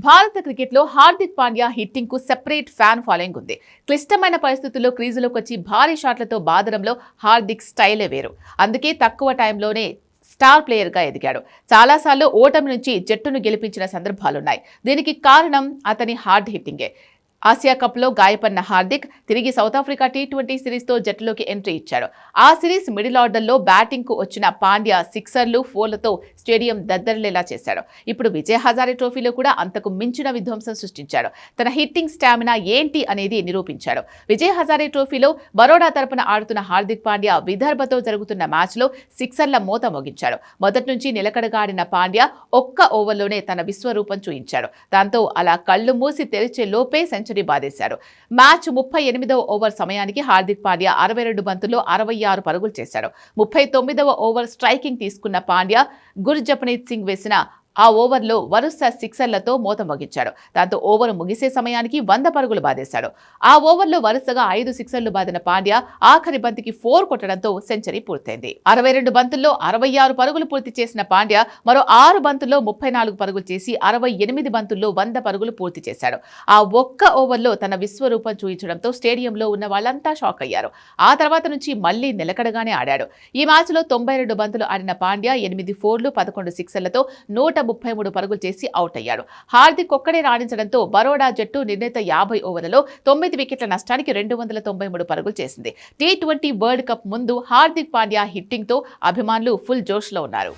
భారత క్రికెట్లో హార్దిక్ పాండ్యా హిట్టింగ్ కు సెపరేట్ ఫ్యాన్ ఫాలోయింగ్ ఉంది. క్లిష్టమైన పరిస్థితుల్లో క్రీజులోకి వచ్చి భారీ షాట్లతో బాదడంలో హార్దిక్ స్టైలే వేరు. అందుకే తక్కువ టైంలోనే స్టార్ ప్లేయర్ గా ఎదిగాడు. చాలాసార్లు ఓటమి నుంచి జట్టును గెలిపించిన సందర్భాలున్నాయి. దీనికి కారణం అతని హార్డ్ హిట్టింగే. ఆసియా కప్లో గాయపడిన హార్దిక్ తిరిగి సౌత్ ఆఫ్రికా టీ20 సిరీస్తో జట్టులోకి ఎంట్రీ ఇచ్చాడు. ఆ సిరీస్ మిడిల్ ఆర్డర్లో బ్యాటింగ్కు వచ్చిన పాండ్యా సిక్సర్లు, ఫోర్లతో స్టేడియం దద్దరిల్లేలా చేశాడు. ఇప్పుడు విజయ్ హజారే ట్రోఫీలో కూడా అంతకు మించిన విధ్వంసం సృష్టించాడు. తన హిట్టింగ్ స్టామినా ఏంటి అనేది నిరూపించాడు. విజయ్ హజారే ట్రోఫీలో బరోడా తరపున ఆడుతున్న హార్దిక్ పాండ్యా విదర్భతో జరుగుతున్న మ్యాచ్లో సిక్సర్ల మోత మోగించాడు. మొదటి నుంచి నిలకడగా ఆడిన పాండ్యా ఒక్క ఓవర్లోనే తన విశ్వరూపం చూయించాడు. దాంతో అలా కళ్లు మూసి తెరిచే లోపే సెంచరీ బాధేశాడు. మ్యాచ్ 38వ ఓవర్ సమయానికి హార్దిక్ పాండ్యా 62 బంతుల్లో 66 పరుగులు చేశాడు. 39వ ఓవర్ స్ట్రైకింగ్ తీసుకున్న పాండ్యా గుర్జప్నీత్ సింగ్ వేసిన ఆ ఓవర్లో వరుస సిక్సర్లతో మోత మోగించాడు. దాంతో ఓవర్ ముగిసే సమయానికి 100 పరుగులు బాదేశాడు. ఆ ఓవర్లో వరుసగా 5 సిక్సర్లు బాదిన పాండ్యా ఆఖరి బంతికి 4 కొట్టడంతో సెంచరీ పూర్తయింది. 62 బంతుల్లో 66 పరుగులు పూర్తి చేసిన పాండ్యా మరో 6 బంతుల్లో 34 పరుగులు చేసి 68 బంతుల్లో 100 పరుగులు పూర్తి చేశాడు. ఆ ఒక్క ఓవర్లో తన విశ్వరూపం చూయించడంతో స్టేడియంలో ఉన్న వాళ్ళంతా షాక్ అయ్యారు. ఆ తర్వాత నుంచి మళ్లీ నిలకడగానే ఆడాడు. ఈ మ్యాచ్లో 92 బంతులు ఆడిన పాండ్యా 8 ఫోర్లు, 11 సిక్సర్లతో 133 పరుగులు చేసి అవుట్ అయ్యాడు. హార్దిక్ ఒక్కడే రాణించడంతో బరోడా జట్టు నిర్ణీత 50 ఓవర్లలో 9 వికెట్ల నష్టానికి 293 పరుగులు చేసింది. టీ20 వరల్డ్ కప్ ముందు హార్దిక్ పాండ్యా హిట్టింగ్ తో అభిమానులు ఫుల్ జోష్లో ఉన్నారు.